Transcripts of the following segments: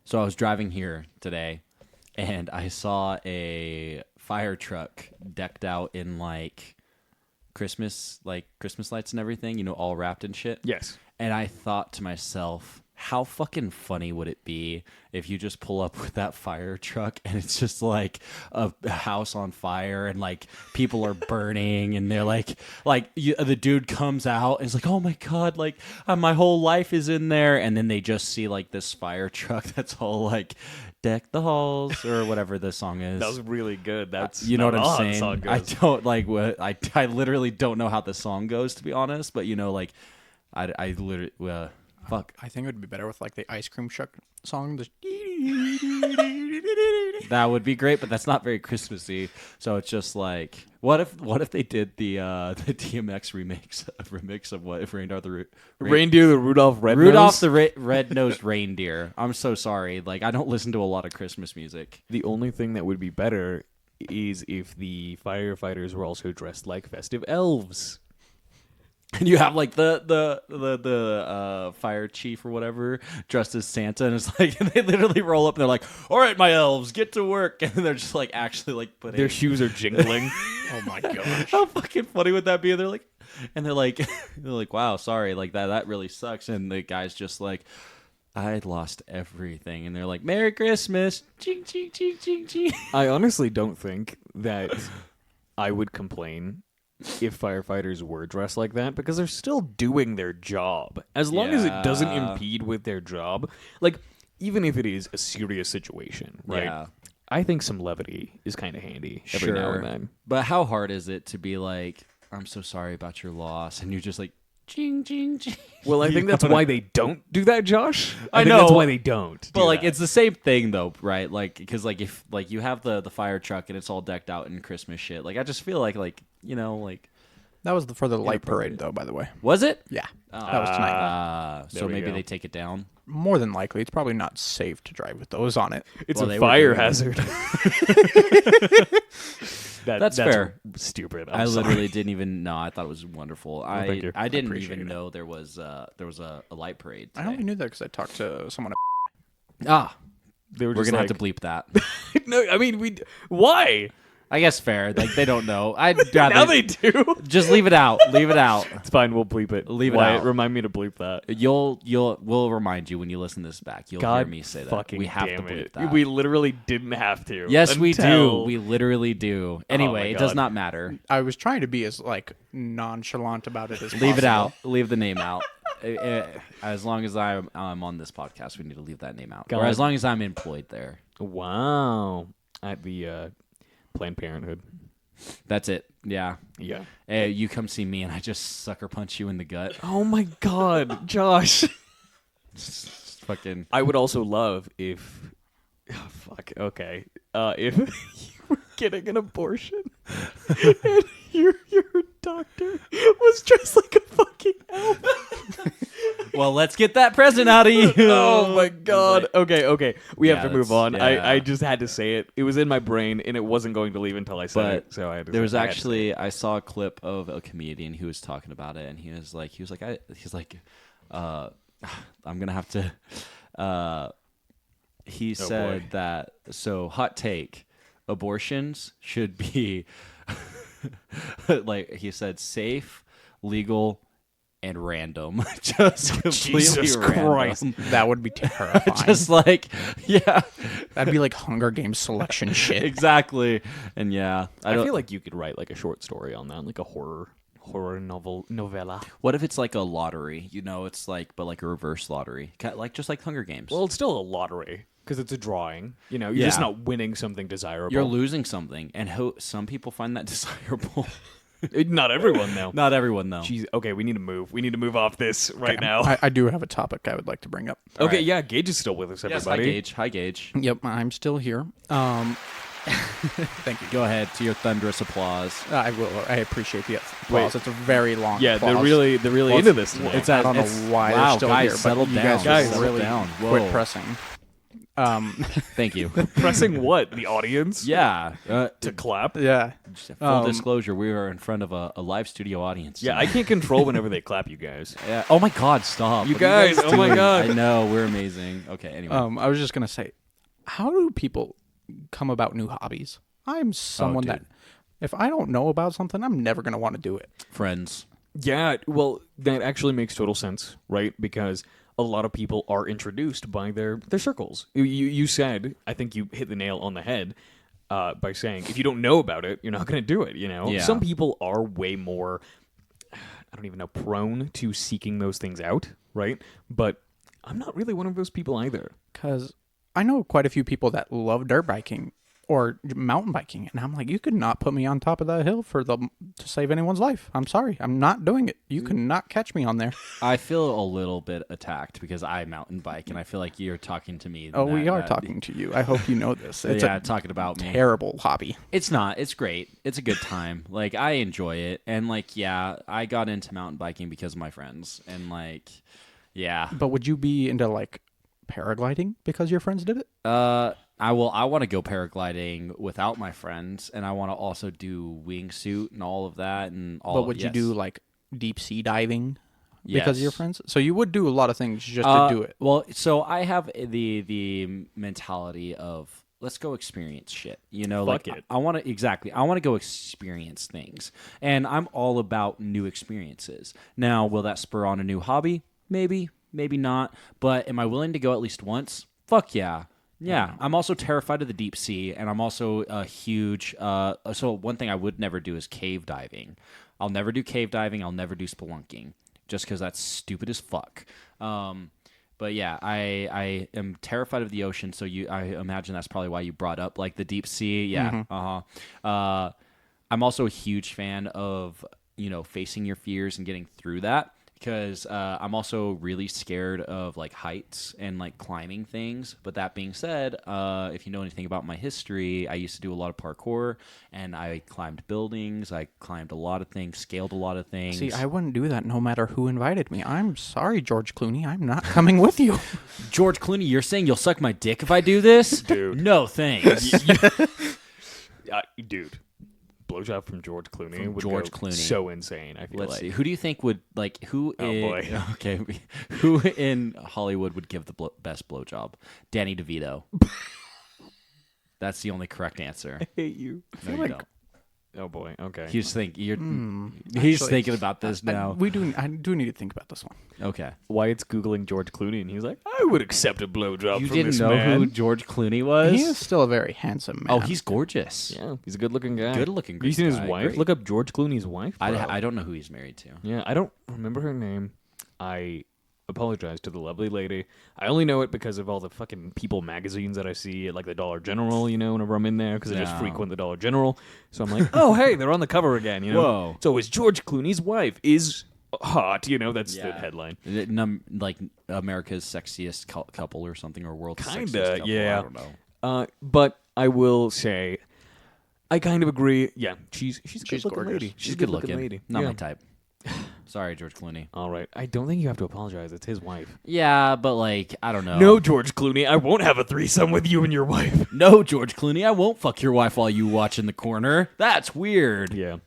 So I was driving here today, and I saw a fire truck decked out in Christmas lights and everything, all wrapped in shit. Yes. And I thought to myself, how fucking funny would it be if you just pull up with that fire truck and it's just like a house on fire and people are burning and they're the dude comes out and is like, oh my God, my whole life is in there. And then they just see this fire truck that's all deck the halls or whatever the song is. That was really good. That's you know what I'm saying. Song goes. I don't what I literally don't know how the song goes, to be honest. But I literally fuck. I think it would be better with the ice cream truck song. That would be great, but that's not very Christmassy. So it's just what if they did the DMX remix of what if Reindeer the Rudolph the Red-Nosed Reindeer. I'm so sorry. I don't listen to a lot of Christmas music. The only thing that would be better is if the firefighters were also dressed like festive elves. And you have the fire chief or whatever dressed as Santa, and it's and they literally roll up and they're like, "All right, my elves, get to work," and they're just actually putting their shoes are jingling. Oh my gosh, how fucking funny would that be? And they're like, "Wow, sorry, that really sucks," and the guy's just I lost everything, and they're like, "Merry Christmas!" Ching ching ching ching ching. I honestly don't think that I would complain if firefighters were dressed like that, because they're still doing their job. As long as it doesn't impede with their job, even if it is a serious situation, right? Yeah. I think some levity is kind of handy every now and then. But how hard is it to be I'm so sorry about your loss, and you're just ching, ching, ching. Well, I think that's why they don't do that, Josh. I know that's why they don't. But it's the same thing though, right? Because if you have the fire truck and it's all decked out in Christmas shit, I just feel that was for the light parade though. By the way, was it? Yeah, that was tonight. So maybe they take it down. More than likely, it's probably not safe to drive with those on it. It's a fire hazard. That's fair. Stupid. I literally didn't even know. I thought it was wonderful. I didn't even know there was a light parade today. I only knew that because I talked to someone. We're gonna have to like- bleep that. No, I mean why? I guess fair. They don't know. I'd rather Now they do. just leave it out. Leave it out. It's fine. We'll bleep it. Leave it Wyatt, out. Remind me to bleep that. We'll remind you when you listen to this back. You'll hear me say that. Fucking We have to damn bleep it. that. We literally didn't have to. Yes, we do. until- We literally do. Anyway, it does God. not matter. I was trying to be as nonchalant about it as Leave it possible. out. Leave the name out. As long as I'm on this podcast, we need to leave that name out. God. Or as long as I'm employed there. Wow. At the Planned Parenthood. That's it. Yeah. Yeah. Hey, you come see me and I just sucker punch you in the gut. Oh my God, Josh. Fucking. I would also love if. Oh, fuck. Okay. If you were getting an abortion and your doctor was dressed like a fucking elf. Well, let's get that present out of you. Oh my God. Okay. We have Yeah, to move on. yeah. I just had to say it. It was in my brain and it wasn't going to leave until I said it. So I had to There was I had to say actually it. I saw a clip of a comedian who was talking about it, and he was like, I'm gonna have to. He said boy. that. So hot take, abortions should be he said safe, legal, and random. Just completely Jesus random. Christ, that would be terrifying. Just yeah, That'd be like Hunger Games selection shit. exactly. And yeah, I don't- feel like you could write like a short story on that, like a horror novella. What if it's like a lottery? It's but like a reverse lottery, just like Hunger Games. Well, it's still a lottery because it's a drawing. You're just Yeah. not winning something desirable. You're losing something, and some people find that desirable. Not everyone though. Not everyone though. Jeez. Okay, we need to move. We need to move off this right now. I do have a topic I would like to bring up. Okay, right. yeah, Gage is still with us, Yes, everybody. Hi Gage. Yep, I'm still here. Thank you. Go ahead to your thunderous applause. I will. I appreciate the applause. It's a very long. Yeah, applause. they're really into this today. It's I don't know why wow, they're still guys, here. settle but you down. guys Guys, should settle really down. quit Whoa. pressing. Thank you. Pressing what? The audience? Yeah. To clap? Yeah. Full disclosure, we are in front of a live studio audience. Yeah, I can't control whenever they clap, you guys. Yeah. Oh my God! Stop. You What are guys, oh my doing? God. I know we're amazing. Okay. Anyway. I was just gonna say, how do people come about new hobbies? I'm someone that, if I don't know about something, I'm never gonna want to do it. Friends. Yeah, well, that actually makes total sense, right? Because a lot of people are introduced by their circles. You said, I think you hit the nail on the head by saying, if you don't know about it, you're not going to do it, you know? Yeah. Some people are way more, I don't even know, prone to seeking those things out, right? But I'm not really one of those people either. Because I know quite a few people that love dirt biking or mountain biking, and I'm like, you could not put me on top of that hill to save anyone's life. I'm sorry, I'm not doing it. You cannot catch me on there. I feel a little bit attacked because I mountain bike, and I feel like you're talking to me. We are talking to you. I hope you know this. It's talking about me. Terrible hobby. It's not. It's great. It's a good time. Like, I enjoy it, and like, yeah, I got into mountain biking because of my friends, and like, yeah. But would you be into like paragliding because your friends did it? I want to go paragliding without my friends, and I want to also do wingsuit and all of that, and all. But would you do like deep sea diving because of your Yes. friends? So you would do a lot of things just to do it. Well, so I have the mentality of let's go experience shit. You know, Fuck like it. I want to I want to go experience things, and I'm all about new experiences. Now, will that spur on a new hobby? Maybe, maybe not. But am I willing to go at least once? Fuck yeah. Yeah, I'm also terrified of the deep sea, and I'm also a huge. So one thing I would never do is cave diving. I'll never do cave diving. I'll never do spelunking, just because that's stupid as fuck. But yeah, I am terrified of the ocean. So I imagine that's probably why you brought up like the deep sea. Yeah. I'm also a huge fan of facing your fears and getting through that. Because I'm also really scared of like heights and like climbing things. But that being said, if you know anything about my history, I used to do a lot of parkour, and I climbed buildings. I climbed a lot of things, scaled a lot of things. See, I wouldn't do that no matter who invited me. I'm sorry, George Clooney. I'm not coming with you. George Clooney, you're saying you'll suck my dick if I do this? Dude. No, thanks. Dude. Blowjob from George Clooney From would George go Clooney. so insane. I feel Let's like. see. Who do you think would like who? Oh, boy. Okay. Who in Hollywood would give the best blowjob? Danny DeVito. That's the only correct answer. I hate you. No, you don't. Oh boy. Okay. He's thinking. Actually, Thinking about this now. I do need to think about this one. Okay. Wyatt's googling George Clooney, and he's like, "I would accept a blowjob You from didn't this know man." who George Clooney was? He is still a very handsome man. Oh, he's gorgeous. Yeah, he's a good-looking guy. Good-looking You seen his guy, wife? great. Look up George Clooney's wife. Bro. I don't know who he's married to. Yeah, I don't remember her name. I apologize to the lovely lady. I only know it because of all the fucking People magazines that I see at like the Dollar General, whenever I'm in there, because I just No. frequent the Dollar General. So I'm like, oh, hey, they're on the cover again, Whoa. So is George Clooney's wife is hot, that's the Yeah. headline. Like America's sexiest couple or something, or world's Kinda, sexiest couple. yeah. I don't know. But I will say, I kind of agree. Yeah, she's a good-looking gorgeous. lady. She's good looking. lady. Not yeah. my type. Sorry, George Clooney. All right. I don't think you have to apologize. It's his wife. Yeah, but like, I don't know. No, George Clooney, I won't have a threesome with you and your wife. No, George Clooney, I won't fuck your wife while you watch in the corner. That's weird. Yeah.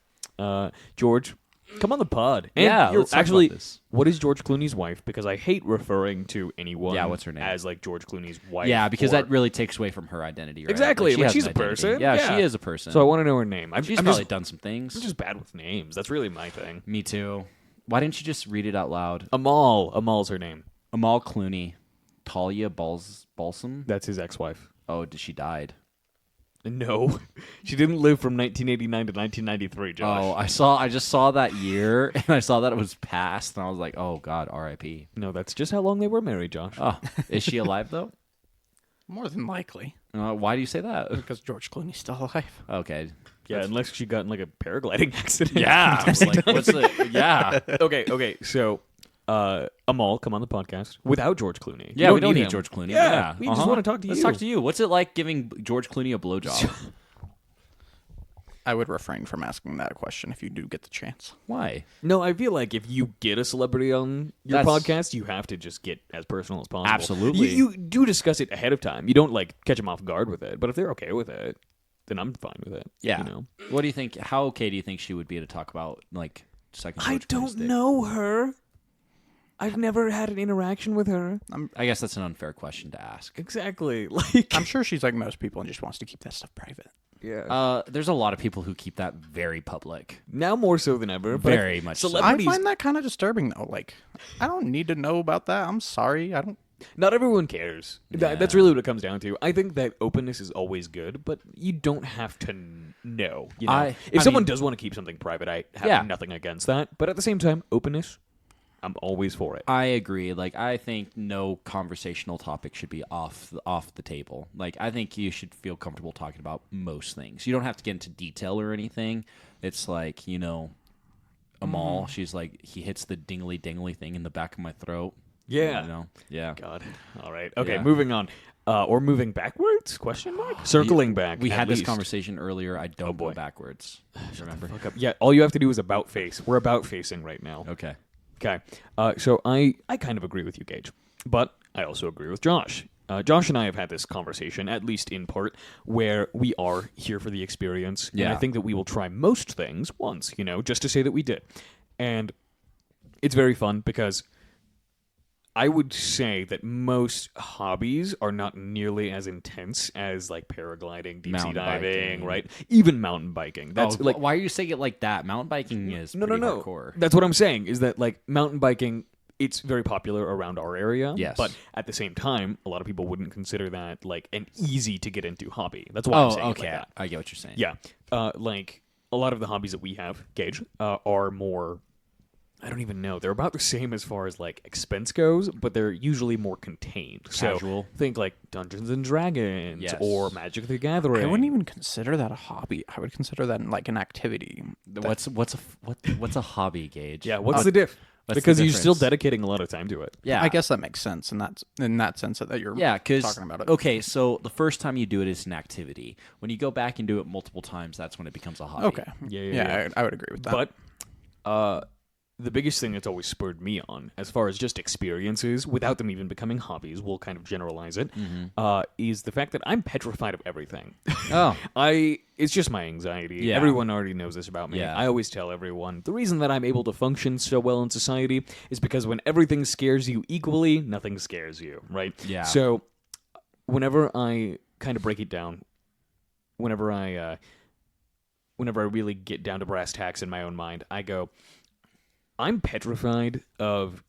George, come on the pod. And Yeah, let's talk actually, about this. what is George Clooney's wife? Because I hate referring to anyone Yeah, what's her name? as like George Clooney's wife. Yeah, because or- that really takes away from her identity, right? Exactly, she like, has she's an a person. identity. Yeah, Yeah. she is a person. So I want to know her name. She's I'm probably just, done some things. I'm just bad with names. That's really my thing. Me too. Why didn't you just read it out loud? Amal. Amal's her name. Amal Clooney. Talia Balsam? That's his ex-wife. Oh, she died. No, she didn't live from 1989 to 1993, Josh. Oh, I just saw that year, and I saw that it was past, and I was like, oh, God, R.I.P. No, that's just how long they were married, Josh. Oh, is she alive, though? More than likely, Why do you say that? because George Clooney's still alive. Okay. Yeah, unless she got in like a paragliding accident. Yeah. I was like, what's the... Yeah. Okay. So, Amal, come on the podcast without George Clooney. Yeah, we don't him. need George Clooney. Yeah, we just Uh-huh. want to talk to Let's you. talk to you. What's it like giving George Clooney a blowjob? I would refrain from asking that question if you do get the chance. Why? No, I feel like if you get a celebrity on your podcast, you have to just get as personal as possible. Absolutely. You do discuss it ahead of time. You don't like catch them off guard with it. But if they're okay with it, then I'm fine with it. Yeah. You know? What do you think? How okay do you think she would be to talk about like second? I don't know her. I've never had an interaction with her. I guess that's an unfair question to ask. Exactly. Like I'm sure she's like most people and just wants to keep that stuff private. yeah. There's a lot of people who keep that very public. Now more so than ever. But Very much so. I celebrities. find that kind of disturbing though. Like, I don't need to know about that. I'm sorry. I don't. Not everyone cares. That's really what it comes down to. I think that openness is always good, but you don't have to know. You know? If someone does want to keep something private, I have nothing against that. But at the same time, openness, I'm always for it. I agree. Like, I think no conversational topic should be off the table. Like, I think you should feel comfortable talking about most things. You don't have to get into detail or anything. It's like, you know, Amal, she's like, he hits the dingly thing in the back of my throat. Yeah. You know? Yeah. God. All right. Okay, Yeah. moving on. Or moving backwards? Question mark? Circling back. We at had this least. conversation earlier. I don't boy. go backwards. Remember? Fuck up. Yeah, all you have to do is about face. We're about facing right now. Okay. Okay. So I kind of agree with you, Gage. But I also agree with Josh. Josh and I have had this conversation, at least in part, where we are here for the experience. Yeah. And I think that we will try most things once, you know, just to say that we did. And it's very fun because I would say that most hobbies are not nearly as intense as like paragliding, deep sea Mountain diving, biking. right? Even mountain biking. That's like why are you saying it like that? Mountain biking is pretty hardcore. That's what I'm saying is that like mountain biking, it's very popular around our area. Yes. But at the same time, a lot of people wouldn't consider that like an easy to get into hobby. That's why I'm saying it okay. like that. I get what you're saying. Yeah. Like a lot of the hobbies that we have, Gage, are more, I don't even know. They're about the same as far as like expense goes, but they're usually more contained. Casual. So think like Dungeons and Dragons Yes. or Magic the Gathering. I wouldn't even consider that a hobby. I would consider that like an activity. What's a hobby, Gage? Yeah, what's the diff? what's the Because you're still difference? dedicating a lot of time to it. Yeah. I guess that makes sense, and that's in that sense that you're because talking about it. Okay, so the first time you do it is an activity. When you go back and do it multiple times, that's when it becomes a hobby. Okay. Yeah. I would agree with that. But the biggest thing that's always spurred me on, as far as just experiences, without them even becoming hobbies, we'll kind of generalize it, is the fact that I'm petrified of everything. Oh. It's just my anxiety. Yeah. Everyone already knows this about me. Yeah. I always tell everyone, the reason that I'm able to function so well in society is because when everything scares you equally, nothing scares you, right? Yeah. So whenever I kind of break it down, whenever I really get down to brass tacks in my own mind, I go, I'm petrified of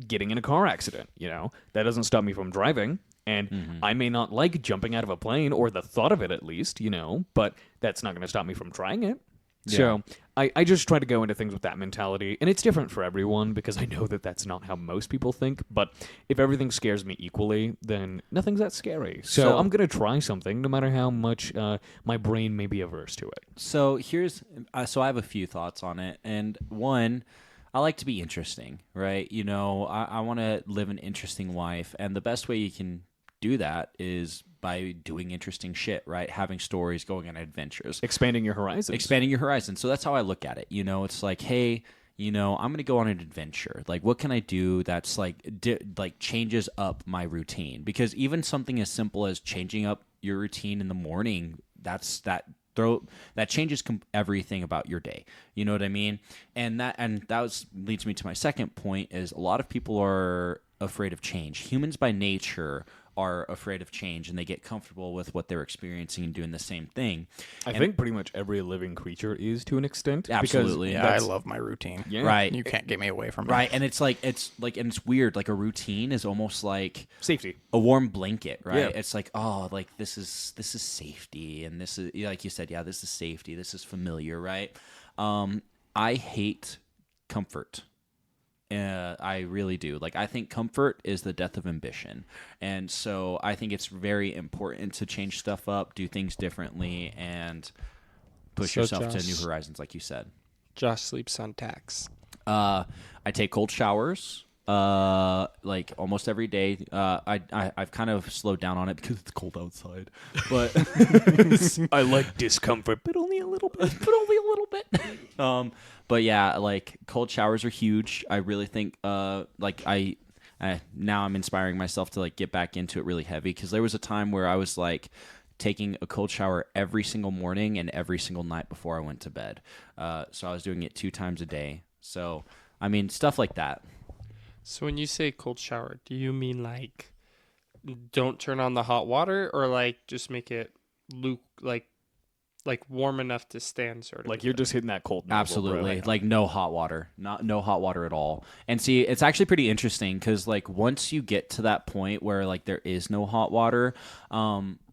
getting in a car accident, you know? That doesn't stop me from driving, and I may not like jumping out of a plane, or the thought of it at least, you know, but that's not going to stop me from trying it. Yeah. So I just try to go into things with that mentality, and it's different for everyone because I know that that's not how most people think, but if everything scares me equally, then nothing's that scary. So I'm going to try something no matter how much my brain may be averse to it. So so I have a few thoughts on it, and one, I like to be interesting, right? You know, I want to live an interesting life, and the best way you can do that is by doing interesting shit, right? Having stories, going on adventures. Expanding your horizons. So that's how I look at it. You know, it's like, hey, you know, I'm going to go on an adventure. Like, what can I do that's like changes up my routine? Because even something as simple as changing up your routine in the morning, that changes everything about your day. You know what I mean? And that leads me to my second point is a lot of people are afraid of change. Humans by nature are afraid of change, and they get comfortable with what they're experiencing and doing the same thing. I think pretty much every living creature is to an extent. Absolutely. Yeah, I love my routine. Yeah. Right. You can't get me away from it. Right, and it's weird. Like a routine is almost like Safety. a warm blanket, right? Yeah. It's like, oh, like this is safety, and this is, like you said, yeah, this is safety. This is familiar, right? I hate comfort. I really do. Like, I think comfort is the death of ambition. And so I think it's very important to change stuff up, do things differently, and push yourself to new horizons, like you said. Josh sleeps on tacks. I take cold showers, like almost every day. I've kind of slowed down on it because it's cold outside. But I like discomfort, but only a little bit, but only a little bit. But yeah, like cold showers are huge. I really think, like now I'm inspiring myself to like get back into it really heavy, because there was a time where I was like taking a cold shower every single morning and every single night before I went to bed. So I was doing it 2 times a day. So, I mean, stuff like that. So when you say cold shower, do you mean like don't turn on the hot water, or like just make it like warm enough to stand, sort of? Like you're just hitting that cold nozzle, Absolutely. bro. Like no hot water. No hot water at all. And see, it's actually pretty interesting, because like once you get to that point where like there is no hot water,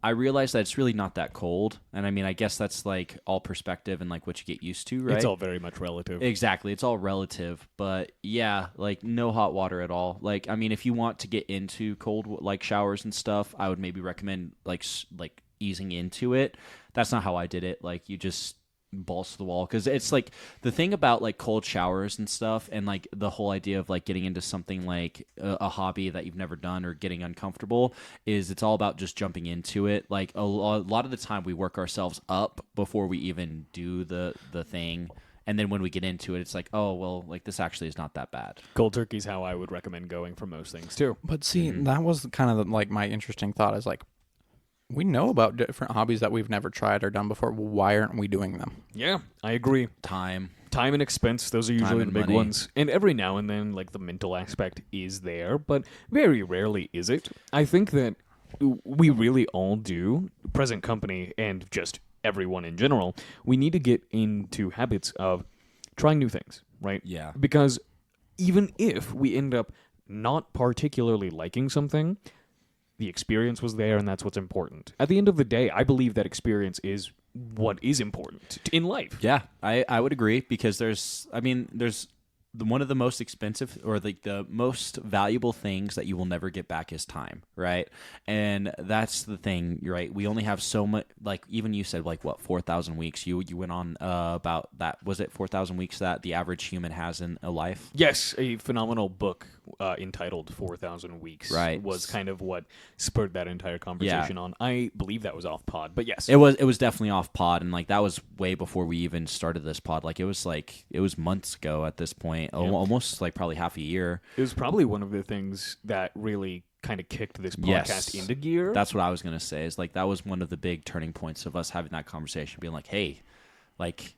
I realized that it's really not that cold. And I mean, I guess that's like all perspective and like what you get used to, right? It's all very much relative. Exactly. It's all relative. But yeah, like no hot water at all. Like, I mean, if you want to get into cold like showers and stuff, I would maybe recommend like easing into it. That's not how I did it. Like, you just balls to the wall, because it's like the thing about like cold showers and stuff, and like the whole idea of like getting into something like a hobby that you've never done or getting uncomfortable, is it's all about just jumping into it. Like a lot of the time we work ourselves up before we even do the thing. And then when we get into it, it's like, oh, well, like this actually is not that bad. Cold turkey's how I would recommend going for most things too. But see, that was kind of like my interesting thought, is like, we know about different hobbies that we've never tried or done before. Why aren't we doing them? Yeah, I agree. Time and expense, those are usually the and big money. ones. And every now and then, like, the mental aspect is there, but very rarely is it. I think that we really all do, present company and just everyone in general, we need to get into habits of trying new things, right? Yeah. Because even if we end up not particularly liking something, the experience was there, and that's what's important. At the end of the day, I believe that experience is what is important in life. Yeah, I would agree, because there's one of the most expensive, or like the most valuable things that you will never get back is time, right? And that's the thing, right? We only have so much. Like, even you said, like, what, 4,000 weeks? You went on about that. Was it 4,000 weeks that the average human has in a life? Yes, a phenomenal book entitled 4,000 Weeks Right. was kind of what spurred that entire conversation on. I believe that was off pod, but yes. It was definitely off pod, and like that was way before we even started this pod. Like it was months ago at this point, almost like probably half a year. It was probably one of the things that really kind of kicked this podcast into gear. That's what I was gonna say. Is like that was one of the big turning points of us having that conversation, being like, hey, like,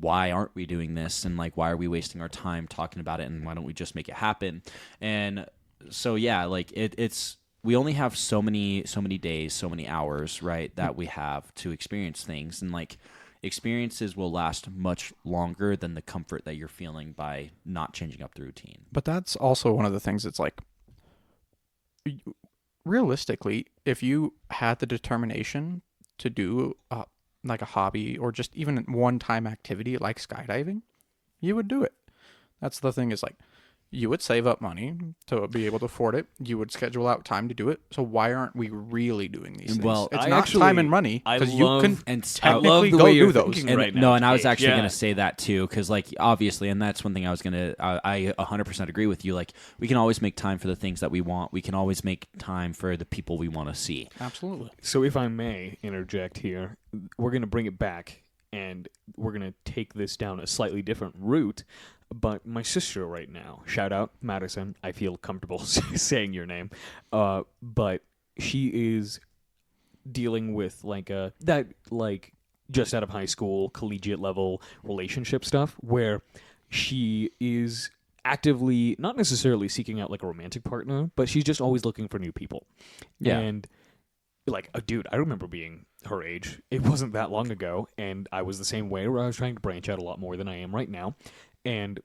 why aren't we doing this, and like why are we wasting our time talking about it, and why don't we just make it happen? And so yeah, like it's we only have so many days, so many hours, right, that we have to experience things, and like experiences will last much longer than the comfort that you're feeling by not changing up the routine. But that's also one of the things that's like, realistically, if you had the determination to do like a hobby or just even one-time activity like skydiving, you would do it. That's the thing, is like, you would save up money to be able to afford it. You would schedule out time to do it. So why aren't we really doing these things? Well, it's I not actually- time and money, because you can and technically the go way do you're those. thinking And right now, no, and I was Gage. actually Yeah. going to say that too, because like obviously, and that's one thing I was going to. I 100% agree with you. Like, we can always make time for the things that we want. We can always make time for the people we want to see. Absolutely. So if I may interject here, we're going to bring it back, and we're going to take this down a slightly different route. But my sister right now, shout out Madison, I feel comfortable saying your name, but she is dealing with like just out of high school, collegiate level relationship stuff, where she is actively not necessarily seeking out like a romantic partner, but she's just always looking for new people. Yeah. And like, dude, I remember being her age. It wasn't that long ago, and I was the same way, where I was trying to branch out a lot more than I am right now. And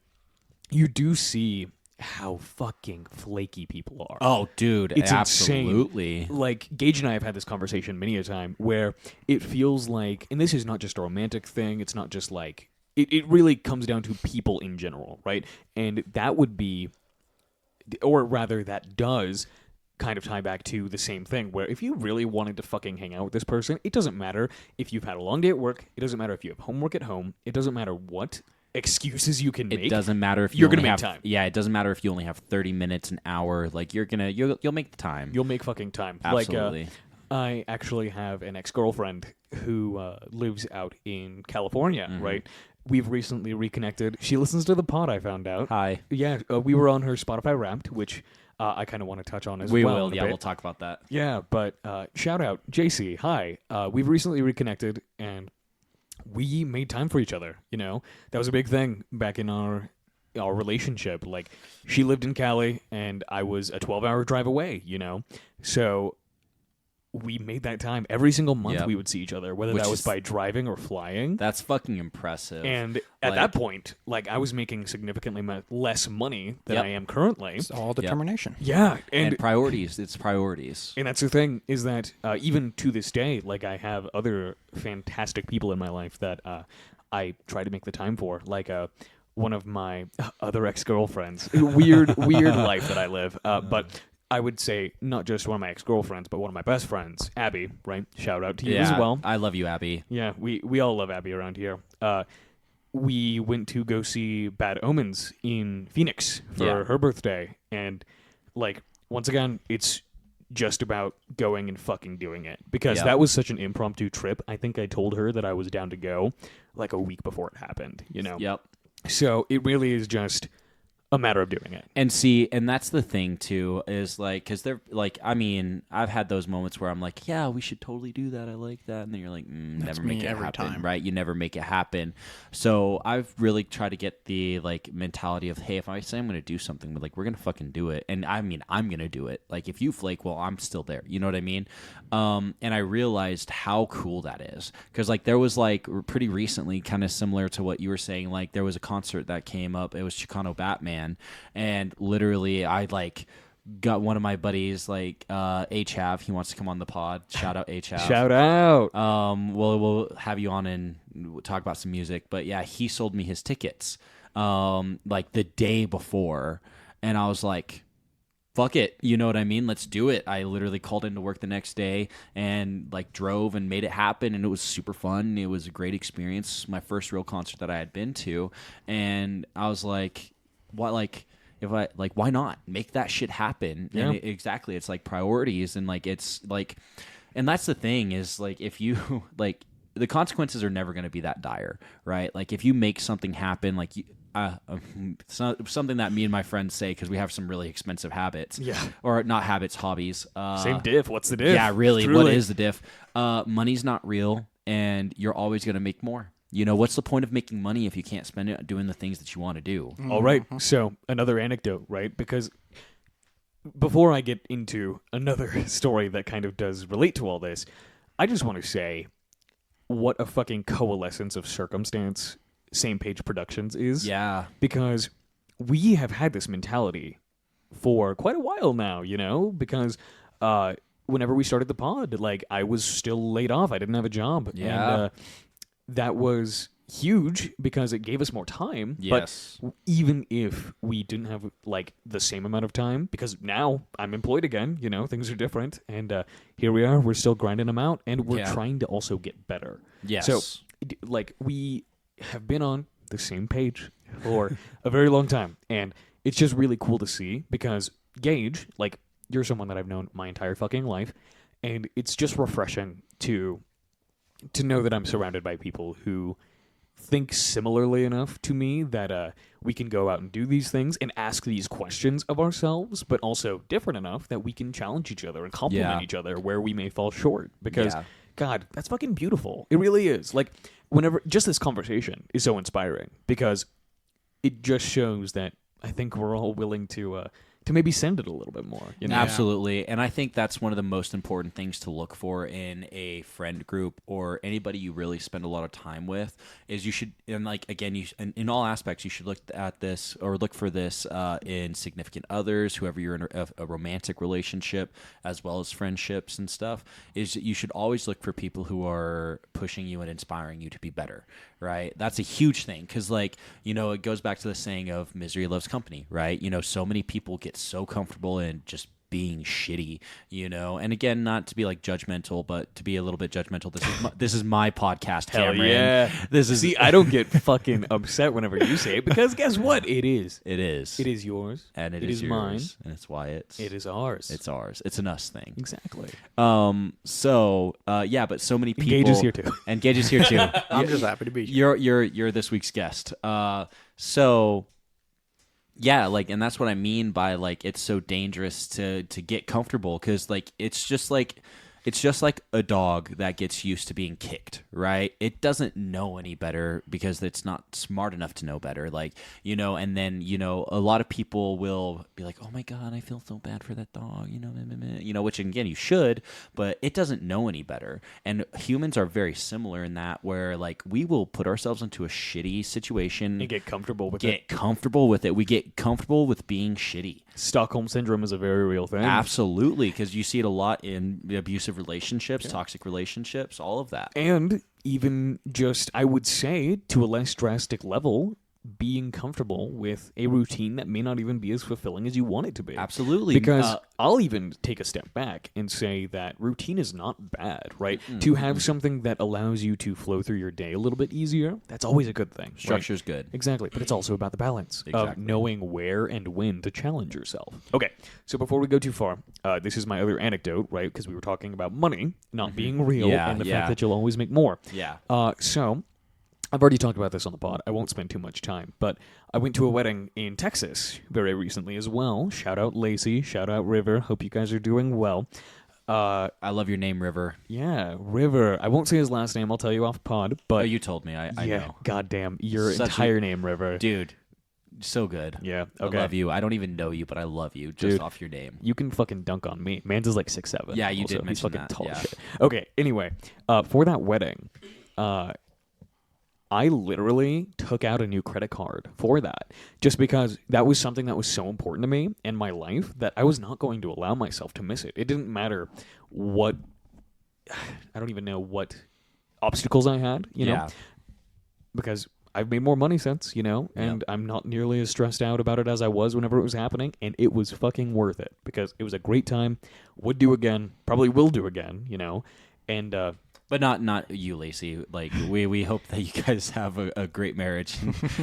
you do see how fucking flaky people are. Oh, dude, It's absolutely. insane. Like, Gage and I have had this conversation many a time, where it feels like, and this is not just a romantic thing, it's not just like, it really comes down to people in general, right? And that would be, or rather that does kind of tie back to the same thing, where if you really wanted to fucking hang out with this person, it doesn't matter if you've had a long day at work, it doesn't matter if you have homework at home, it doesn't matter what excuses you can make. It doesn't matter if you're only gonna make have time. Yeah, it doesn't matter if you only have 30 minutes, an hour. Like, you'll make the time. You'll make fucking time. Absolutely. Like, I actually have an ex-girlfriend who lives out in California, right? We've recently reconnected. She listens to the pod, I found out. Hi. Yeah, we were on her Spotify Wrapped, which I kind of want to touch on as We well. will. Yeah, we'll talk about that. Yeah, but shout out, JC, hi. We've recently reconnected, and we made time for each other, you know? That was a big thing back in our relationship. Like, she lived in Cali, and I was a 12-hour drive away, you know? So we made that time. Every single month we would see each other, whether that was by driving or flying. That's fucking impressive. And at that point, like, I was making significantly less money than I am currently. It's all determination. Yeah. And priorities. It's priorities. And that's the thing, is that even to this day, like, I have other fantastic people in my life that I try to make the time for. Like, one of my other ex-girlfriends. Weird life that I live. But I would say not just one of my ex-girlfriends, but one of my best friends, Abby, right? Shout out to you as well. I love you, Abby. Yeah, we all love Abby around here. We went to go see Bad Omens in Phoenix for her birthday. And, like, once again, it's just about going and fucking doing it. Because that was such an impromptu trip. I think I told her that I was down to go, like, a week before it happened, you know? Yep. So it really is just a matter of doing it. And see, and that's the thing too, is like, because they're like, I mean, I've had those moments where I'm like, yeah, we should totally do that. I like that. And then you're like, never make it every happen, time. right? You never make it happen. So I've really tried to get the like mentality of, hey, if I say I'm going to do something, but like, we're going to fucking do it. And I mean, I'm going to do it. Like, if you flake, well, I'm still there. You know what I mean? And I realized how cool that is. Because like, there was like pretty recently, kind of similar to what you were saying, like there was a concert that came up. It was Chicano Batman. And literally, I like got one of my buddies, like H-Hav. He wants to come on the pod. Shout out H-Hav. Shout out. We'll have you on and talk about some music. But yeah, he sold me his tickets like the day before, and I was like, fuck it, you know what I mean? Let's do it. I literally called into work the next day and like drove and made it happen, and it was super fun. It was a great experience. My first real concert that I had been to, and I was like, what, like, if I like, why not make that shit happen? Yeah. And exactly, it's like priorities, and like it's like, and that's the thing is like, if you like, the consequences are never going to be that dire, right? Like if you make something happen, like you, something that me and my friends say, because we have some really expensive habits, or not habits, hobbies. Same diff. What's the diff? Yeah, really. Truly. What is the diff? Money's not real, and you're always going to make more. You know, what's the point of making money if you can't spend it doing the things that you want to do? All right. So another anecdote, right? Because before I get into another story that kind of does relate to all this, I just want to say what a fucking coalescence of circumstance Same Page Productions is. Yeah. Because we have had this mentality for quite a while now, you know? Because whenever we started the pod, like, I was still laid off. I didn't have a job. Yeah. And that was huge because it gave us more time. Yes. But even if we didn't have, like, the same amount of time, because now I'm employed again, you know, things are different. And here we are. We're still grinding them out. And we're trying to also get better. Yes. So, like, we have been on the same page for a very long time. And it's just really cool to see because Gage, like, you're someone that I've known my entire fucking life. And it's just refreshing to know that I'm surrounded by people who think similarly enough to me that we can go out and do these things and ask these questions of ourselves, but also different enough that we can challenge each other and compliment each other where we may fall short. Because, God, that's fucking beautiful. It really is. Like, whenever, just this conversation is so inspiring because it just shows that I think we're all willing to maybe send it a little bit more. You know? Absolutely. And I think that's one of the most important things to look for in a friend group or anybody you really spend a lot of time with is you should, and like, again, in all aspects, you should look at this or look for this in significant others, whoever you're in a romantic relationship, as well as friendships and stuff, is you should always look for people who are pushing you and inspiring you to be better, right? That's a huge thing because, like, you know, it goes back to the saying of misery loves company, right? You know, so many people get so comfortable in just being shitty, and again, not to be like judgmental, but to be a little bit judgmental. This is my podcast, Hell Cameron. yeah. This is See, I don't get fucking upset whenever you say it, because guess what? It is. It is. It is yours. And it is yours, mine. and it's Wyatt's. It is ours. It's ours. It's an us thing. Exactly. But so many people. Gage is here too. And Gage is here too. I'm just happy to be here. You're this week's guest. And that's what I mean by like it's so dangerous to get comfortable, because like it's just like a dog that gets used to being kicked, right? It doesn't know any better because it's not smart enough to know better. Like, and then, a lot of people will be like, oh my God, I feel so bad for that dog, which again, you should, but it doesn't know any better. And humans are very similar in that, where like we will put ourselves into a shitty situation And get comfortable with it. We get comfortable with being shitty. Stockholm Syndrome is a very real thing. Absolutely, because you see it a lot in abusive relationships, toxic relationships, all of that. And even just, I would say, to a less drastic level, being comfortable with a routine that may not even be as fulfilling as you want it to be. Absolutely. Because I'll even take a step back and say that routine is not bad, right? To have something that allows you to flow through your day a little bit easier, that's always a good thing. Structure's good. Exactly. But it's also about the balance of Exactly. knowing where and when to challenge yourself. Okay. So before we go too far, this is my other anecdote, right? Because we were talking about money not being real and the fact that you'll always make more. Yeah. So I've already talked about this on the pod. I won't spend too much time, but I went to a wedding in Texas very recently as well. Shout out Lacey. Shout out River. Hope you guys are doing well. I love your name, River. Yeah, River. I won't say his last name. I'll tell you off pod. But You told me. I know. Goddamn, your Such entire name, River. Dude, so good. Yeah, okay. I love you. I don't even know you, but I love you just off your name. You can fucking dunk on me. Mans is like 6'7". Yeah, you also. did He's mention fucking that, tall yeah. as shit. Okay, anyway, for that wedding, I literally took out a new credit card for that, just because that was something that was so important to me in my life that I was not going to allow myself to miss it. It didn't matter what, I don't even know what obstacles I had, know, because I've made more money since, and I'm not nearly as stressed out about it as I was whenever it was happening, and it was fucking worth it, because it was a great time, would do again, probably will do again, and But not you, Lacey. Like we hope that you guys have a great marriage.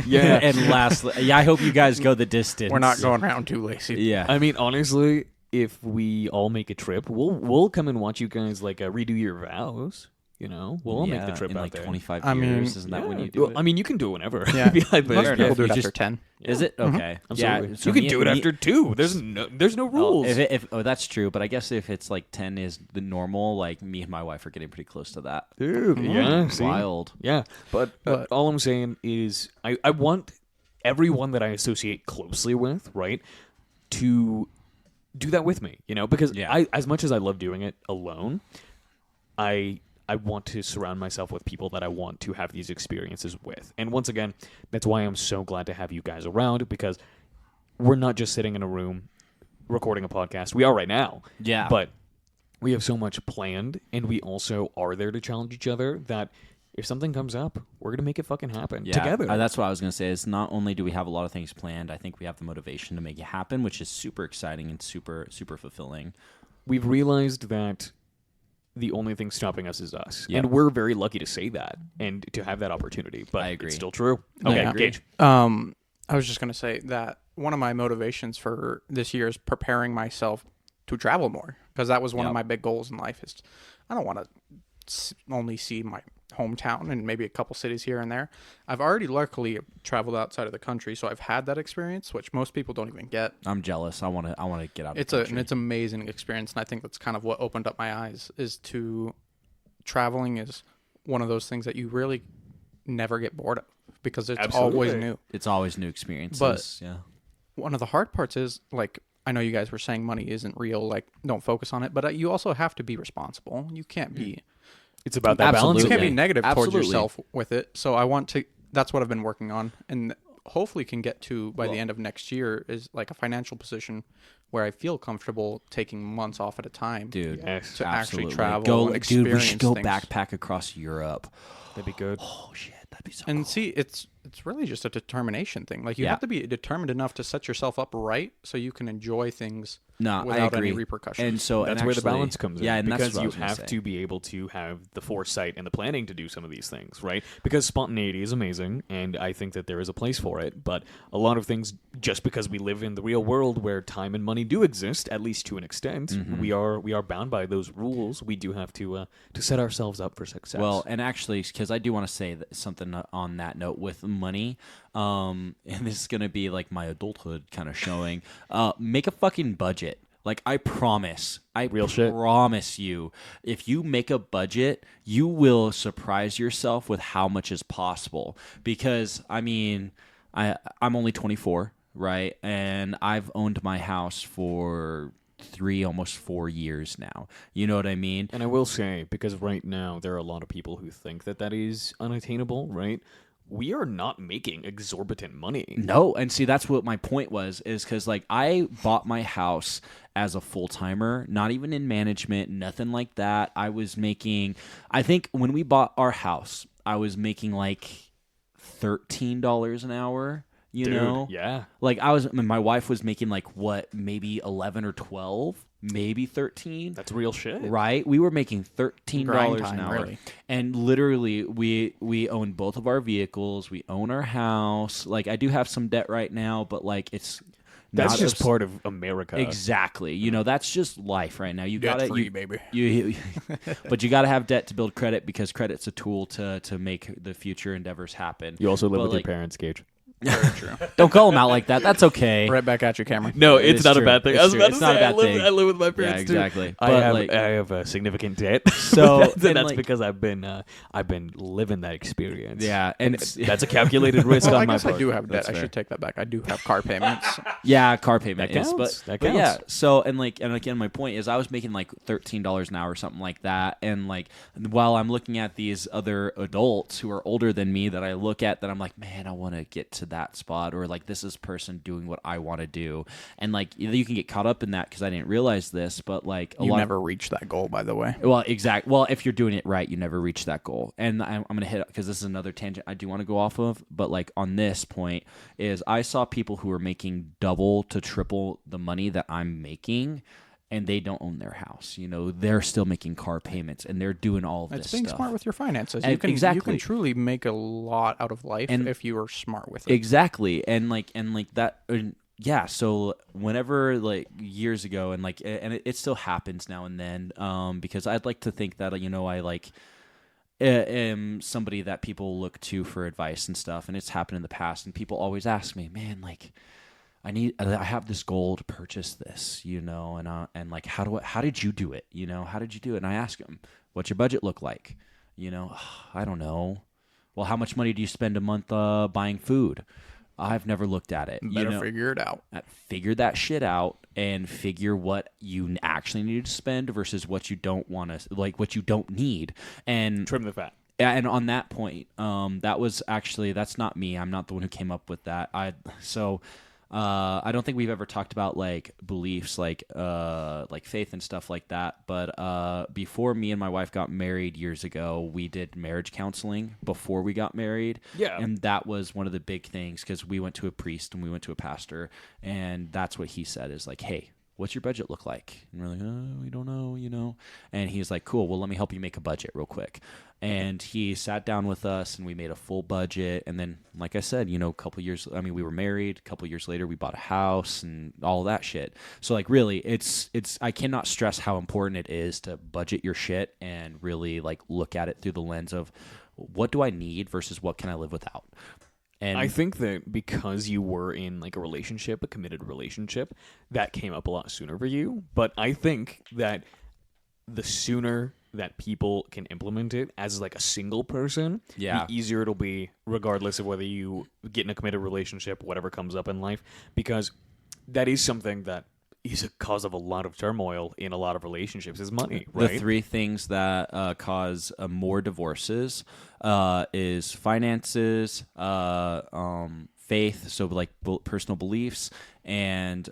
Yeah. And I hope you guys go the distance. We're not going around too lazy. Yeah. I mean, honestly, if we all make a trip, we'll come and watch you guys like redo your vows. We'll all make the trip in out like there. 25 I mean, years. Isn't that when you do Well, it? I mean, you can do it whenever. Yeah. Be like, Most fair people enough. do it You after just- 10. Is it? Okay. Absolutely. So you can me- do it me- after 2. There's no rules. If that's true, but I guess if it's like 10 is the normal, like me and my wife are getting pretty close to that. Dude, yeah, see? Wild. Yeah, but all I'm saying is I want everyone that I associate closely with, right, to do that with me, because I, as much as I love doing it alone, I want to surround myself with people that I want to have these experiences with. And once again, that's why I'm so glad to have you guys around, because we're not just sitting in a room recording a podcast. We are right now. Yeah. But we have so much planned, and we also are there to challenge each other that if something comes up, we're going to make it fucking happen together. That's what I was going to say, is not only do we have a lot of things planned, I think we have the motivation to make it happen, which is super exciting and super, super fulfilling. We've realized that the only thing stopping us is us. Yep. And we're very lucky to say that and to have that opportunity. But I agree. it's still true. I Okay, agree. Gage. I was just going to say that one of my motivations for this year is preparing myself to travel more, because that was one of my big goals in life. Is I don't want to only see my hometown and maybe a couple cities here and there. I've already luckily traveled outside of the country, so I've had that experience, which most people don't even get. I'm jealous. I want to get out. It's an amazing experience, and I think that's kind of what opened up my eyes. Is to traveling is one of those things that you really never get bored of, because it's always new. It's always new experiences. But yeah. One of the hard parts is, like, I know you guys were saying money isn't real, like, don't focus on it, but you also have to be responsible. You can't be It's about that balance. Absolutely. you can't be negative towards Absolutely. yourself with it. So I want to, that's what I've been working on, and hopefully can get to by the end of next year, is like a financial position where I feel comfortable taking months off at a time. Dude, Yes. To actually absolutely. travel and Dude, we should experience go things. backpack across Europe. That'd be good. Oh shit, that'd be so And cool. see, it's it's really just a determination thing. Like you Yeah. have to be determined enough to set yourself up right so you can enjoy things No, I without agree. any repercussions. And so That's and where the actually- balance comes in. Yeah, and that's because what I you was gonna have say. to be able to have the foresight and the planning to do some of these things, right? Because spontaneity is amazing, and I think that there is a place for it. But a lot of things, just because we live in the real world where time and money do exist, at least to an extent, Mm-hmm. we are bound by those rules. We do have to set ourselves up for success. Well, and actually, because I do want to say something on that note with money, and this is going to be like my adulthood kind of showing, make a fucking budget. Like, I promise, Real shit. promise you, if you make a budget, you will surprise yourself with how much is possible. Because, I mean, I'm only 24, right? And I've owned my house for almost 4 years now. You know what I mean? And I will say, because right now there are a lot of people who think that that is unattainable, right? We are not making exorbitant money. No, and see, that's what my point was, is because like I bought my house as a full timer, not even in management, nothing like that. I was making, I think when we bought our house, I was making like $13 an hour. You Dude, know, yeah. like my wife was making like what, maybe 11 or 12, maybe 13. That's real shit. Right, we were making $13 Grind an time, hour, really. and literally, we own both of our vehicles. We own our house. Like, I do have some debt right now, but like it's That's not just a- part of America. exactly. You know, that's just life right now. You got Debt free, to baby. but you got to have debt to build credit, because credit's a tool to make the future endeavors happen. You also live But, with like, your parents, Gage. Very true. Don't call them out like that. That's okay. Right back at you, Cameron. No, It it's is not true. a bad thing. It's I was true. about It's to not a say, bad thing. I live with my Yeah, parents exactly. too. But, I have a significant debt. So, that's and, like- because I've been living that experience. Yeah, and That's a calculated risk Well, on I my guess part. I do have debt. That's I fair. should take that back. I do have car payments. yeah, car payment That is, counts. but That yeah. counts. So and again, my point is, I was making like $13 an hour or something like that, and like while I'm looking at these other adults who are older than me, that I look at, that I'm like, man, I want to get to that spot, or like this is person doing what I want to do, and like you can get caught up in that, because I didn't realize this, but like a You lot. never reach that goal, by the way. Well, exact. Well, if you're doing it right, you never reach that goal. And I'm going to hit, because this is another tangent I do want to go off of. But like on this point is, I saw people who are making double to triple the money that I'm making, and they don't own their house. You know, they're still making car payments, and they're doing all of It's this being stuff. smart with your finances. And You can exactly. truly make a lot out of life And- if you are smart with it. Exactly. And like that. Yeah, so whenever, like, years ago, and like, and it still happens now and then, because I'd like to think that, you know, I like am somebody that people look to for advice and stuff, and it's happened in the past, and people always ask me, man, like, I have this goal to purchase this, you know, and like, how did you do it? You know, how did you do it? And I ask them, what's your budget look like? You know, I don't know. Well, how much money do you spend a month buying food? I've never looked at it. Better you know, figure it out. figure that shit out, and figure what you actually need to spend versus what you don't want to, like, what you don't need. And Trim the fat. and on that point, that's not me. I'm not the one who came up with that. I don't think we've ever talked about like beliefs, like faith and stuff like that. But before me and my wife got married years ago, we did marriage counseling before we got married. Yeah. And that was one of the big things, because we went to a priest and we went to a pastor, and that's what he said is like, hey, what's your budget look like? And we're like, oh, we don't know, you know. And he's like, cool, well, let me help you make a budget real quick. And he sat down with us, and we made a full budget. And then, like I said, you know, we were married. A couple years later, we bought a house and all that shit. So, like, really, it's I cannot stress how important it is to budget your shit and really, like, look at it through the lens of, what do I need versus what can I live without? And I think that because you were in like a relationship, a committed relationship, that came up a lot sooner for you. But I think that the sooner that people can implement it as like a single person, Yeah. the easier it'll be, regardless of whether you get in a committed relationship, whatever comes up in life, because that is something that is a cause of a lot of turmoil in a lot of relationships, is money, right? The three things that cause more divorces is finances, faith, so like personal beliefs, and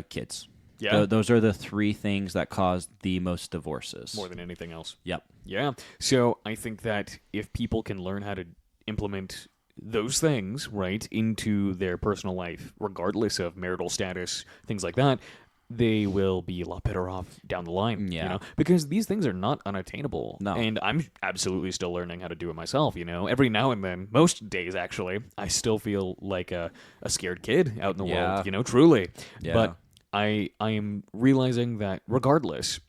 kids. Yeah. Those are the three things that cause the most divorces. More than anything else. Yep. Yeah. So I think that if people can learn how to implement those things, right, into their personal life, regardless of marital status, things like that, they will be a lot better off down the line, Yeah. because these things are not unattainable. No. And I'm absolutely still learning how to do it myself, Every now and then, most days actually, I still feel like a scared kid out in the Yeah. world, truly. Yeah. But I am realizing that regardless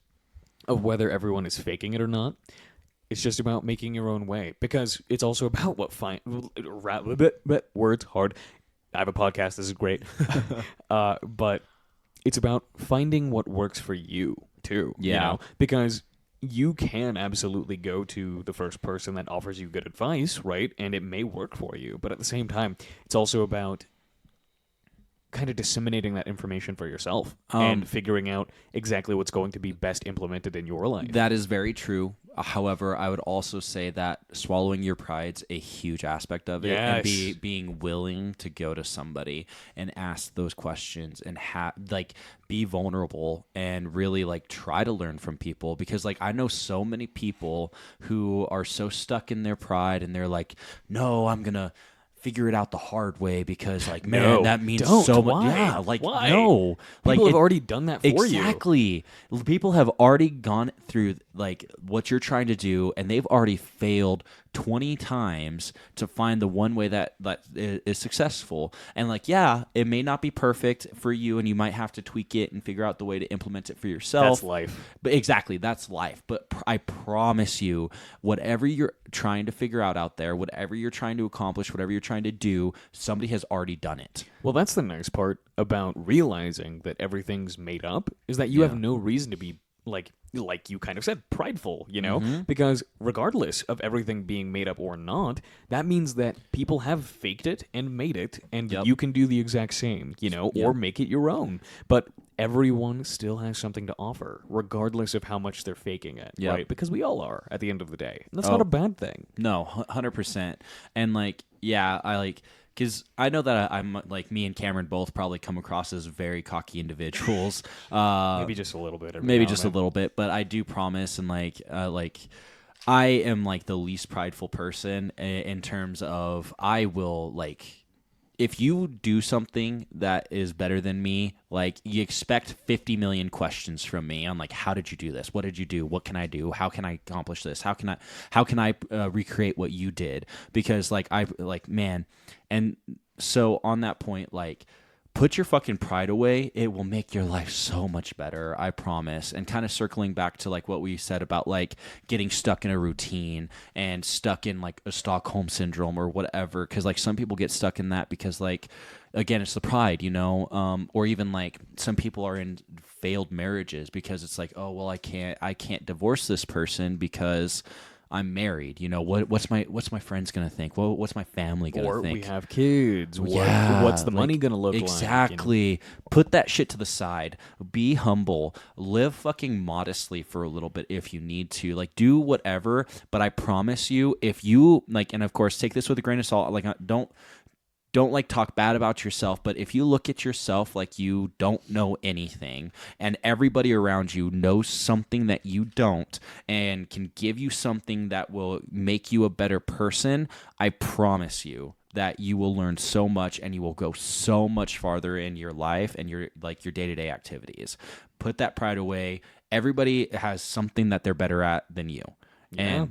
of whether everyone is faking it or not, it's just about making your own way, because it's also about words hard. I have a podcast. This is great. But it's about finding what works for you too. Yeah. Because you can absolutely go to the first person that offers you good advice, right? And it may work for you. But at the same time, it's also about kind of disseminating that information for yourself and figuring out exactly what's going to be best implemented in your life. That is very true. However, I would also say that swallowing your pride's a huge aspect of it, and Yes. being willing to go to somebody and ask those questions and be vulnerable and really try to learn from people, because I know so many people who are so stuck in their pride and they're like, no, I'm gonna figure it out the hard way because man, No, that means don't. so much. Why? Yeah, Why? no, People have already done that for you. Exactly. People have already gone through what you're trying to do, and they've already failed 20 times to find the one way that is successful. And it may not be perfect for you, and you might have to tweak it and figure out the way to implement it for yourself. That's life. But exactly, that's life. But I promise you, whatever you're trying to figure out there, whatever you're trying to accomplish, whatever you're trying to do, somebody has already done it. Well, that's the nice part about realizing that everything's made up, is that you have no reason to be like you kind of said, prideful, because regardless of everything being made up or not, that means that people have faked it and made it, and you can do the exact same, or make it your own. But everyone still has something to offer, regardless of how much they're faking it, right? Because we all are at the end of the day. And that's not a bad thing. No, 100%. And because I know that I'm me and Cameron both probably come across as very cocky individuals. Maybe just a little bit. Maybe just a little bit, but I do promise, and I am the least prideful person in terms of I will if you do something that is better than me, you expect 50 million questions from me on how did you do this? What did you do? What can I do? How can I accomplish this? How can I recreate what you did? Because man, and so on that point, put your fucking pride away. It will make your life so much better, I promise. And kind of circling back to what we said about getting stuck in a routine and stuck in a Stockholm syndrome or whatever, because some people get stuck in that because again, it's the pride, or even some people are in failed marriages because it's oh well, I can't divorce this person because I'm married. What's my friends gonna think? What's my family gonna think? Or we have kids. Yeah, what's the money gonna look exactly. like? Put that shit to the side. Be humble. Live fucking modestly for a little bit if you need to. Do whatever. But I promise you, if you and of course take this with a grain of salt. Don't talk bad about yourself, but if you look at yourself like you don't know anything and everybody around you knows something that you don't and can give you something that will make you a better person, I promise you that you will learn so much and you will go so much farther in your life and your day-to-day activities. Put that pride away. Everybody has something that they're better at than you. Yeah.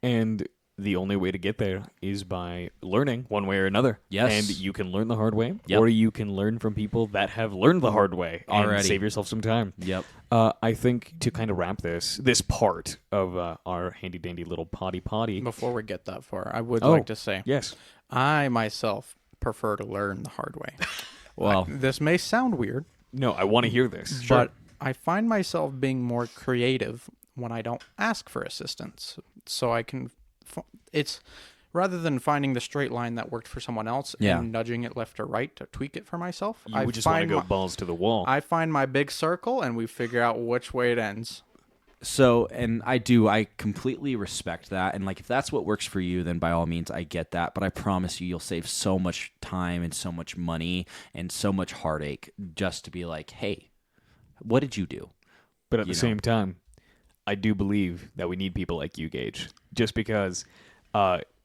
And the only way to get there is by learning one way or another. Yes. And you can learn the hard way, or you can learn from people that have learned the hard way and Already. save yourself some time. Yep. I think to kind of wrap this part of our handy-dandy little potty. Before we get that far, I would like to say, Yes. I myself prefer to learn the hard way. Well, This may sound weird, No, I want to hear this. but I find myself being more creative when I don't ask for assistance. So I can, it's rather than finding the straight line that worked for someone else and nudging it left or right to tweak it for myself. You would just want to go balls to the wall. I find my big circle and we figure out which way it ends. So, and I completely respect that. And if that's what works for you, then by all means, I get that. But I promise you'll save so much time and so much money and so much heartache just to be hey, what did you do? But at the same time, I do believe that we need people like you, Gage. Just because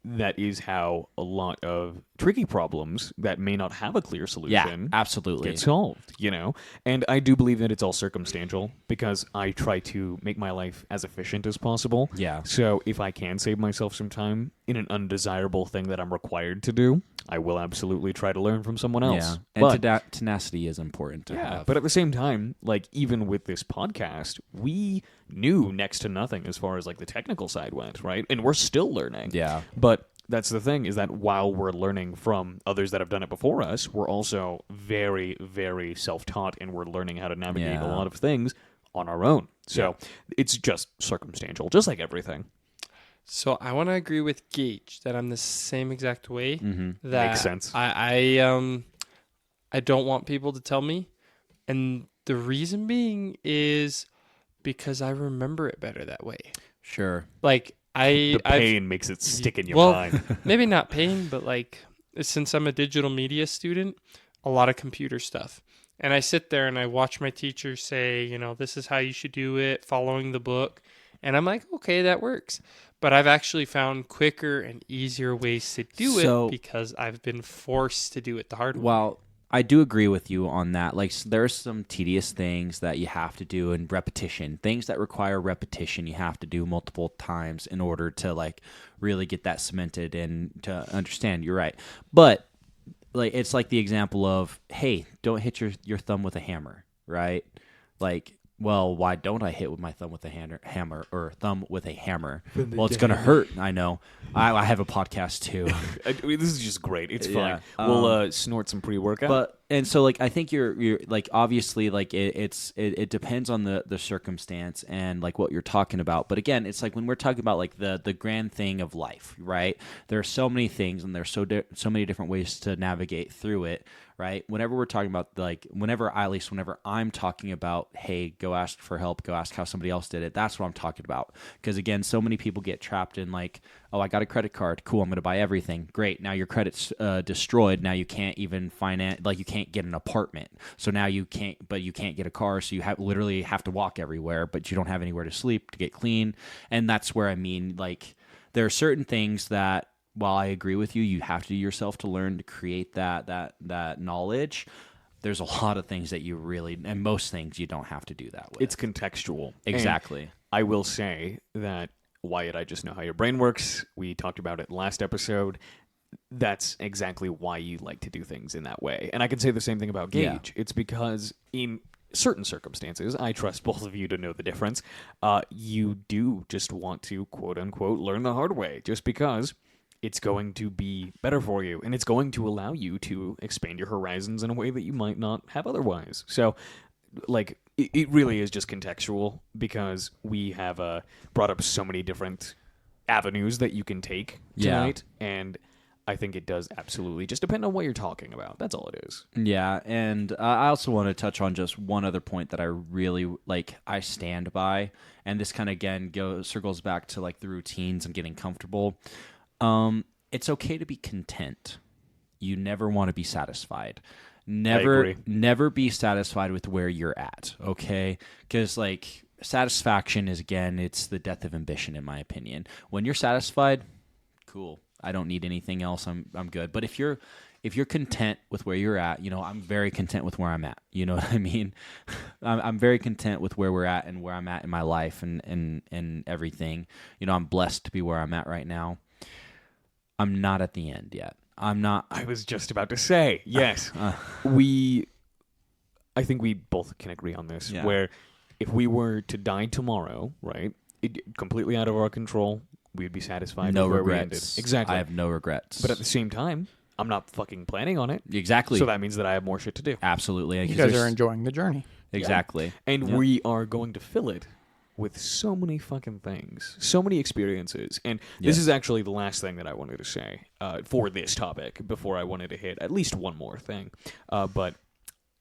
that is how a lot of tricky problems that may not have a clear solution absolutely get solved, you know? And I do believe that it's all circumstantial because I try to make my life as efficient as possible. Yeah. So if I can save myself some time in an undesirable thing that I'm required to do, I will absolutely try to learn from someone else. Yeah. And But tenacity is important to have. but at the same time, like even with this podcast, we knew next to nothing as far as like the technical side went, right? And we're still learning. Yeah. But that's the thing, is that while we're learning from others that have done it before us, we're also very, very self-taught, and we're learning how to navigate a lot of things on our own. So it's just circumstantial, just like everything. So I want to agree with Gage that I'm the same exact way. Mm-hmm. That Makes sense. I don't want people to tell me, and the reason being is because I remember it better that way. Sure. Like The pain makes it stick in your well, mind. maybe not pain, but like since I'm a digital media student, a lot of computer stuff. And I sit there and I watch my teacher say, you know, this is how you should do it, following the book. And I'm like, okay, that works. But I've actually found quicker and easier ways to do it because I've been forced to do it the hard way. Well, I do agree with you on that. Like, there's some tedious things that you have to do in repetition. Things that require repetition, you have to do multiple times in order to, like, really get that cemented and to understand. You're right. But, like, it's like the example of, hey, don't hit your thumb with a hammer, right? Like, well, why don't I hit with my thumb with a hammer or thumb with a hammer? Well, it's going to hurt. I know. I have a podcast too. I mean, this is just great. It's Yeah. fine. We'll snort some pre-workout. But and so like I think you're like obviously like it depends on the circumstance and like what you're talking about. But again, it's like when we're talking about like the grand thing of life, right? There are so many things and there's so many different ways to navigate through it. Right. Whenever we're talking about like whenever I'm talking about, hey, go ask for help, go ask how somebody else did it. That's what I'm talking about. Because again, so many people get trapped in like, oh, I got a credit card. Cool. I'm going to buy everything. Great. Now your credit's destroyed. Now you can't even finance, like you can't get an apartment. So now you can't get a car. So you literally have to walk everywhere, but you don't have anywhere to sleep, to get clean. And that's where I mean, like there are certain things that, while I agree with you, you have to do yourself to learn to create that knowledge. There's a lot of things that you really, and most things you don't have to do that with. it's contextual. Exactly. And I will say that, Wyatt, I just know how your brain works. We talked about it last episode. That's exactly why you like to do things in that way. And I can say the same thing about Gage. It's because in certain circumstances, I trust both of you to know the difference, you do just want to, quote unquote, learn the hard way, just because it's going to be better for you, and it's going to allow you to expand your horizons in a way that you might not have otherwise. So, like, it really is just contextual, because we have brought up so many different avenues that you can take tonight, and I think it does absolutely just depend on what you're talking about. That's all it is. Yeah, and I also want to touch on just one other point that I really, like, I stand by, and this kind of, again, circles back to, like, the routines and getting comfortable. It's okay to be content. You never want to be satisfied. Never be satisfied with where you're at, okay? Because, like, satisfaction is, again, it's the death of ambition, in my opinion. When you're satisfied, cool. I don't need anything else. I'm good. But if you're content with where you're at, you know, I'm very content with where I'm at. You know what I mean? I'm very content with where we're at and where I'm at in my life and everything. You know, I'm blessed to be where I'm at right now. I'm not at the end yet. I'm not. I was just about to say, yes. I think we both can agree on this, where if we were to die tomorrow, right, completely out of our control, we'd be satisfied no with where regrets. we ended. Exactly. I have no regrets. But at the same time, I'm not fucking planning on it. Exactly. So that means that I have more shit to do. Absolutely. You guys are enjoying the journey. Exactly. Yeah. And we are going to fill it with so many fucking things, so many experiences. And this is actually the last thing that I wanted to say for this topic before I wanted to hit at least one more thing. But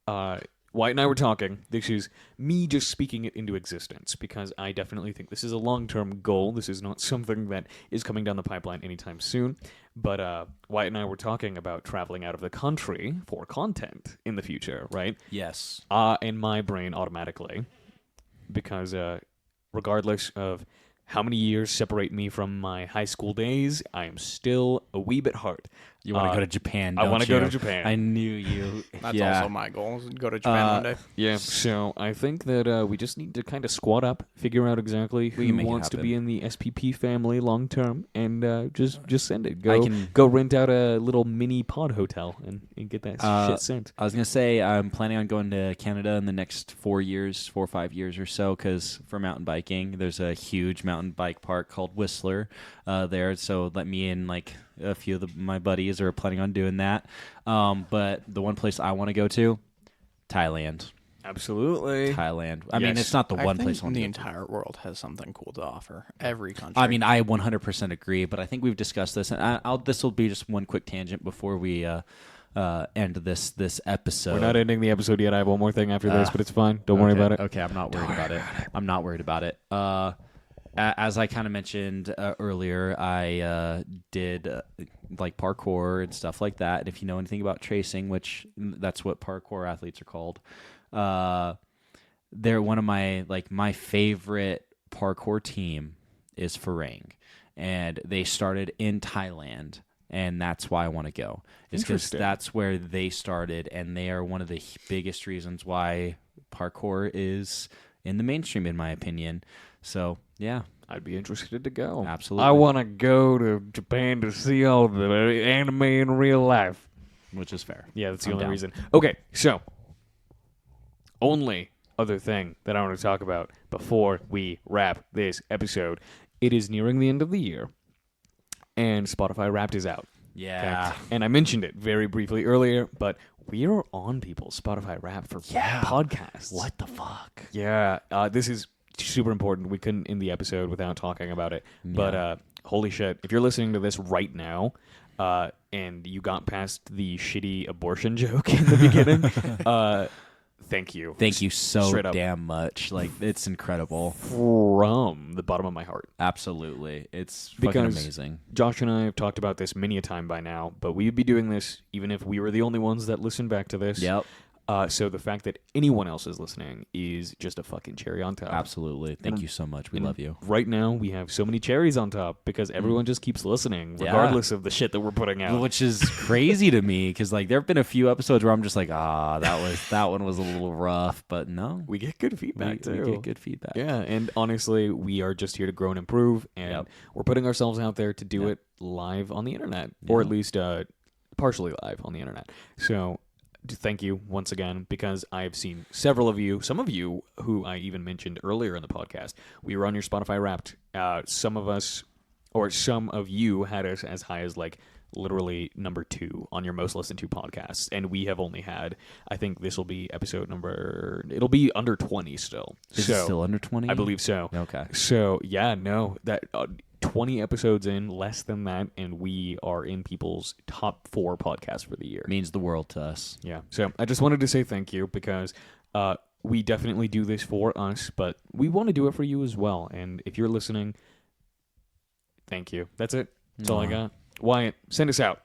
Wyatt and I were talking. This is me just speaking it into existence, because I definitely think this is a long-term goal. This is not something that is coming down the pipeline anytime soon. But Wyatt and I were talking about traveling out of the country for content in the future, right? Yes. And my brain automatically, because regardless of how many years separate me from my high school days, I am still a wee bit hard. You want to go to Japan, I want to go to Japan. I knew you. That's also my goal, is to go to Japan one day. Yeah, so I think that we just need to kind of squat up, figure out exactly can who make it wants to happen. be in the SPP family long term, and just send it. Go rent out a little mini pod hotel and get that shit sent. I was going to say I'm planning on going to Canada in the next 4 or 5 years or so, because for mountain biking, there's a huge mountain bike park called Whistler there. So let me in, like, a few of my buddies are planning on doing that. But the one place I want to go to, Thailand. Absolutely. Thailand. I mean, it's not the one place I want to the go to. entire world has something cool to offer. Every country. I mean, I 100% agree, but I think we've discussed this, and this will be just one quick tangent before we end this episode. We're not ending the episode yet. I have one more thing after this, but it's fine. Don't worry about it. Okay, I'm not worried about it. I'm not worried about it. As I kind of mentioned earlier, I did like parkour and stuff like that. And if you know anything about tracing, which that's what parkour athletes are called, they're one of my favorite parkour team is Farang, and they started in Thailand. And that's why I want to go. Is because that's where they started, and they are one of the biggest reasons why parkour is in the mainstream, in my opinion. So, yeah. I'd be interested to go. Absolutely. I want to go to Japan to see all the anime in real life. Which is fair. Yeah, that's the I'm only down. reason. Okay, so only other thing that I want to talk about before we wrap this episode. It is nearing the end of the year, and Spotify Wrapped is out. Yeah. Okay? And I mentioned it very briefly earlier, but we are on people's Spotify Wrapped for podcasts. What the fuck? Yeah, this is super important. We couldn't end the episode without talking about it. Yeah. But holy shit, if you're listening to this right now and you got past the shitty abortion joke in the beginning, thank you. Thank you so Straight up. damn much. Like, it's incredible. From the bottom of my heart. Absolutely. It's Because fucking amazing. Josh and I have talked about this many a time by now, but we'd be doing this even if we were the only ones that listen back to this. Yep. So the fact that anyone else is listening is just a fucking cherry on top. Absolutely. Thank you so much. We love you. Right now, we have so many cherries on top because everyone just keeps listening, Yeah. regardless of the shit that we're putting out. Which is crazy to me, because like there have been a few episodes where I'm just like, that one was a little rough, but no, We get good feedback, too. we get good feedback. Yeah, and honestly, we are just here to grow and improve, and we're putting ourselves out there to do it live on the internet, or at least partially live on the internet. So thank you once again, because I've seen several of you, some of you who I even mentioned earlier in the podcast. We were on your Spotify Wrapped. Some of us, or some of you, had us as high as like literally number 2 on your most listened to podcasts, and we have only had, I think this will be episode number, it'll be under 20 still. Is it still under 20? I believe so. Okay. So yeah, no, that 20 episodes in, less than that, and we are in people's top 4 podcasts for the year. Means the world to us. Yeah. So I just wanted to say thank you, because we definitely do this for us, but we want to do it for you as well. And if you're listening, thank you. That's it. That's all I got. Wyatt, send us out.